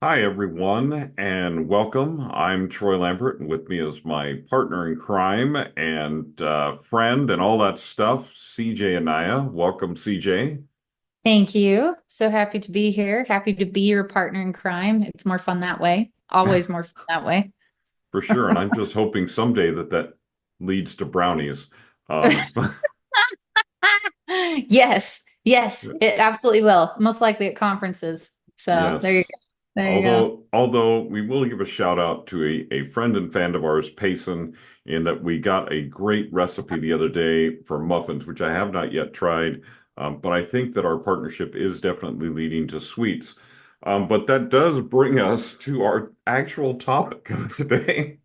Hi, everyone, and welcome. I'm Troy Lambert, and with me is my partner in crime and friend and all that stuff, CJ Anaya. Welcome, CJ. Thank you. So happy to be here. Happy to be your partner in crime. It's more fun that way. Always more fun that way. For sure. And I'm just hoping someday that leads to brownies. Um, Yes, yes, it absolutely will. Most likely at conferences. So there you yes. go. There you go. Although we will give a shout out to a friend and fan of ours, Payson, in that we got a great recipe the other day for muffins, which I have not yet tried. But I think that our partnership is definitely leading to sweets. But that does bring us to our actual topic of today.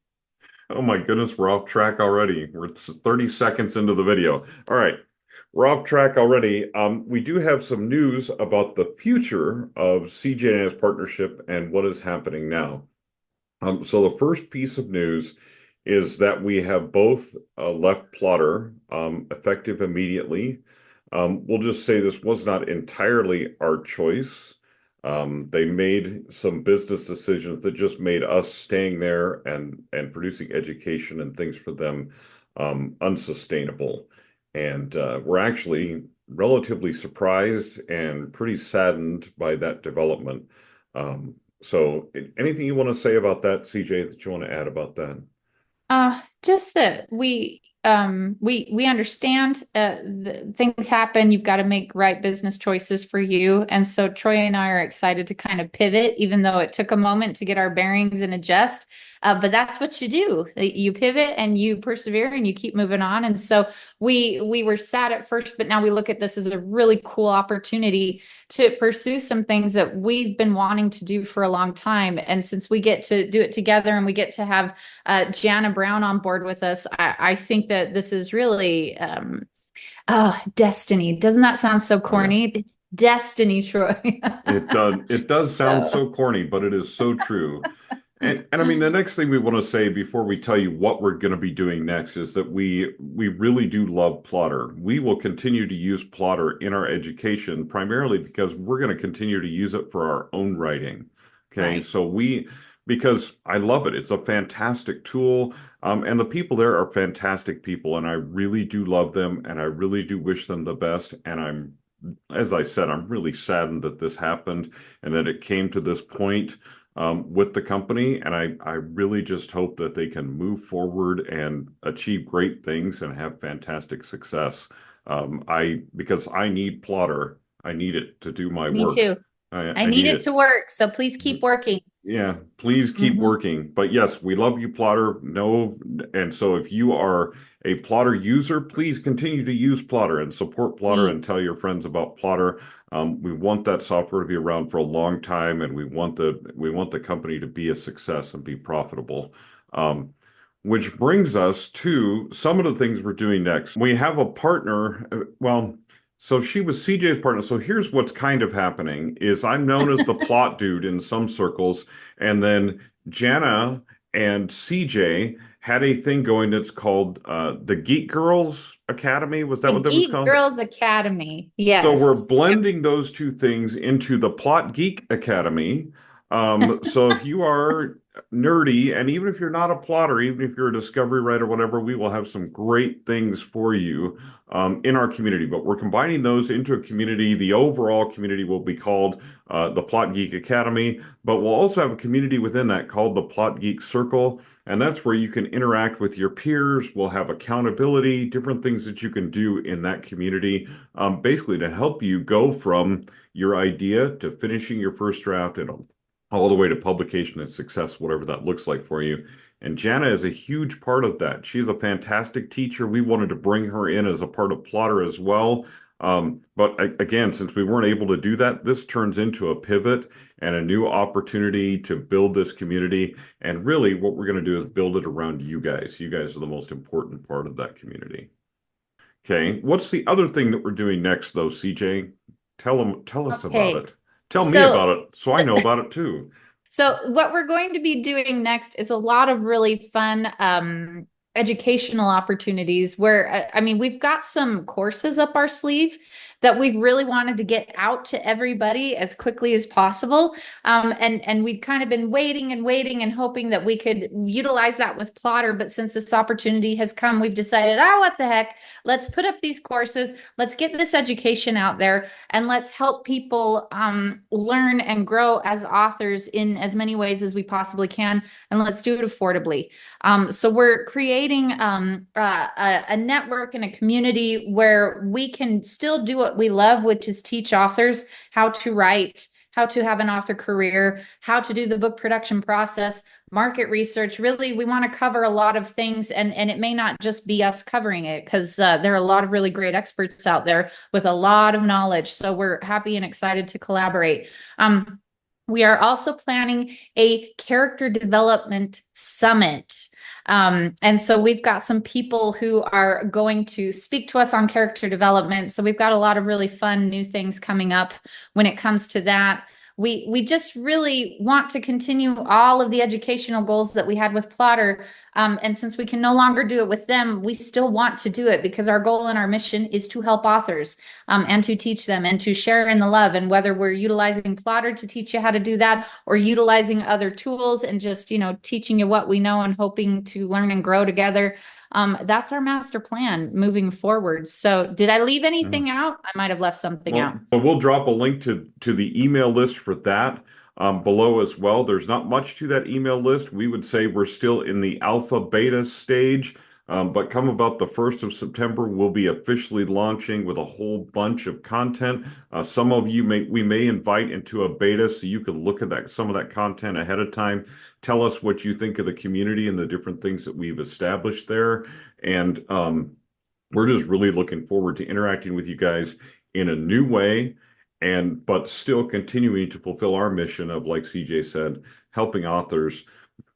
Oh my goodness, we're off track already. We're 30 seconds into the video. All right, we're off track already. We do have some news about the future of CJ and his partnership and what is happening now. So the first piece of news is that we have both left Plotter effective immediately. We'll just say this was not entirely our choice. They made some business decisions that just made us staying there and producing education and things for them unsustainable. And we're actually relatively surprised and pretty saddened by that development. Anything you want to say about that, CJ, that you want to add about that? Just that we understand things happen. You've got to make right business choices for you. And so Troy and I are excited to kind of pivot, even though it took a moment to get our bearings and adjust. But that's what you do. You pivot and you persevere and you keep moving on. And so we were sad at first, but now we look at this as a really cool opportunity to pursue some things that we've been wanting to do for a long time. And since we get to do it together and we get to have Jana Brown on board with us, I think that this is really destiny. Doesn't that sound so Oh yeah. corny? It's destiny, Troy. It does sound So, so corny, but it is so true. And I mean, the next thing we want to say before we tell you what we're going to be doing next is that we really do love Plotter. We will continue to use Plotter in our education primarily because we're going to continue to use it for our own writing. Okay, right. so because I love it. It's a fantastic tool, and the people there are fantastic people, and I really do love them, and I really do wish them the best. And as I said, I'm really saddened that this happened and that it came to this point with the company. And I really just hope that they can move forward and achieve great things and have fantastic success. Because I need Plotter. I need it to do my Me work. too. I I need need it it. to work, so please keep working. Yeah, please keep Mhm. working. But yes, we love you, Plotter. No, and so if you are a Plotter user, please continue to use Plotter and support Plotter Please. and tell your friends about Plotter. We want that software to be around for a long time, and we want the company to be a success and be profitable. Um, which brings us to some of the things we're doing next. We have a partner. So she was CJ's partner. So here's what's kind of happening is I'm known as the plot dude in some circles, and then Jana and CJ had a thing going that's called the Geek Girls Academy. Was that The what that was Geek called? Girls Academy. So we're Yes. blending those two things into the Plot Geek Academy. So if you are nerdy, and even if you're not a plotter, even if you're a discovery writer, whatever, we will have some great things for you in our community. But we're combining those into a community. The overall community will be called the Plot Geek Academy, but we'll also have a community within that called the Plot Geek Circle. And that's where you can interact with your peers. We'll have accountability, different things that you can do in that community basically to help you go from your idea to finishing your first draft and all the way to publication and success, whatever that looks like for you. And Jana is a huge part of that. She's a fantastic teacher. We wanted to bring her in as a part of Plotter as well. Again, since we weren't able to do that, this turns into a pivot and a new opportunity to build this community. And really, what we're going to do is build it around you guys. You guys are the most important part of that community. Okay, what's the other thing that we're doing next, though, CJ? Tell us about Okay. it. Tell me So about it so I know about it too. So what we're going to be doing next is a lot of really fun educational opportunities where I mean we've got some courses up our sleeve, that we've really wanted to get out to everybody as quickly as possible. And we've kind of been waiting and waiting and hoping that we could utilize that with Plotter. But since this opportunity has come, we've decided, oh, what the heck? Let's put up these courses. Let's get this education out there, and let's help people learn and grow as authors in as many ways as we possibly can. And let's do it affordably. So we're creating a network and a community where we can still do what we love, which is teach authors how to write, how to have an author career, how to do the book production process, market research. Really, we want to cover a lot of things, and it may not just be us covering it, because there are a lot of really great experts out there with a lot of knowledge. So we're happy and excited to collaborate. We are also planning a character development summit. And so we've got some people who are going to speak to us on character development. So we've got a lot of really fun new things coming up when it comes to that. We just really want to continue all of the educational goals that we had with Plotter. And since we can no longer do it with them, we still want to do it, because our goal and our mission is to help authors and to teach them and to share in the love. And whether we're utilizing Plotter to teach you how to do that, or utilizing other tools and just, teaching you what we know and hoping to learn and grow together, that's our master plan moving forward. So did I leave anything out? I might have left something out. So we'll drop a link to the email list for that below as well. There's not much to that email list. We would say we're still in the alpha beta stage, but come about the 1st of September, we'll be officially launching with a whole bunch of content. Some of you we may invite into a beta so you can look at some of that content ahead of time. Tell us what you think of the community and the different things that we've established there. And we're just really looking forward to interacting with you guys in a new way, but still continuing to fulfill our mission of, like CJ said, helping authors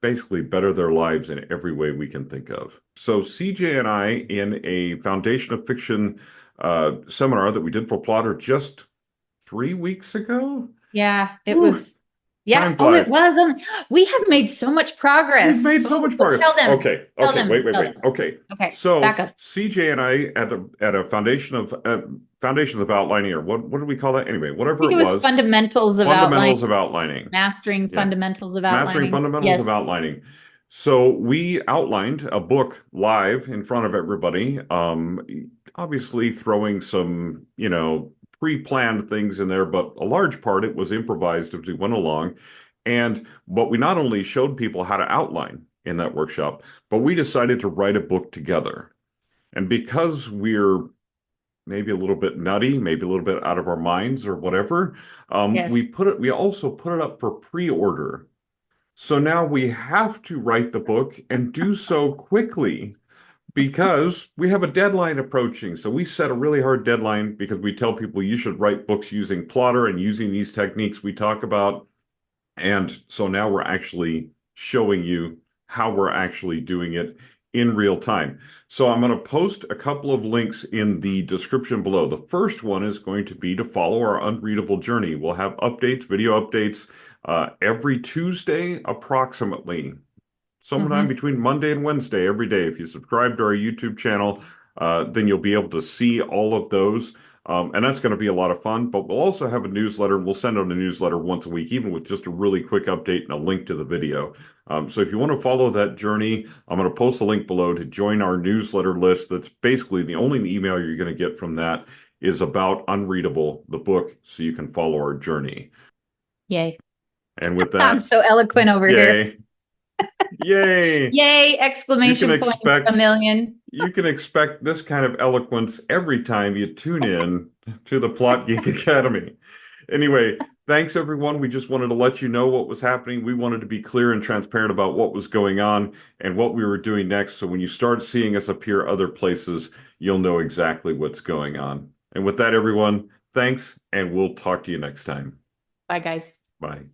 basically better their lives in every way we can think of. So CJ and I, in a Foundation of Fiction seminar that we did for Plotter just 3 weeks ago. Yeah, it Whew, was. Yeah. time Oh, it flies. was. We have made so much We've progress. made so much progress. Tell them. Okay, Tell okay, them. wait. Tell them. Okay, Okay. so Back up. CJ and I at a foundations of outlining, or what do we call that? Anyway, I whatever think it it was was, fundamentals of outlining, fundamentals of outlining. mastering Yeah, fundamentals of mastering outlining. fundamentals of Yes. outlining. So we outlined a book live in front of everybody. Obviously throwing some, pre-planned things in there, but a large part it was improvised as we went along. But we not only showed people how to outline in that workshop, but we decided to write a book together. And because we're maybe a little bit nutty, maybe a little bit out of our minds or whatever, Yes. we also put it up for pre-order. So now we have to write the book and do so quickly because we have a deadline approaching. So we set a really hard deadline because we tell people you should write books using Plotter and using these techniques we talk about. And so now we're actually showing you how we're actually doing it in real time. So I'm going to post a couple of links in the description below. The first one is going to be to follow our Unreadable journey. We'll have updates, video updates, every Tuesday approximately. Sometime between Monday and Wednesday every day. If you subscribe to our YouTube channel, then you'll be able to see all of those. And that's going to be a lot of fun. But we'll also have a newsletter. We'll send out a newsletter once a week, even with just a really quick update and a link to the video. So if you want to follow that journey, I'm going to post a link below to join our newsletter list. That's basically the only email you're going to get from that is about Unreadable, the book, so you can follow our journey. Yay. And with I'm that, so eloquent over here. yay. Yay! Yay! Exclamation points a million. You can expect this kind of eloquence every time you tune in to the Plot Geek Academy. Anyway, thanks everyone. We just wanted to let you know what was happening. We wanted to be clear and transparent about what was going on and what we were doing next. So when you start seeing us appear other places, you'll know exactly what's going on. And with that, everyone, thanks, and we'll talk to you next time. Bye, guys. Bye.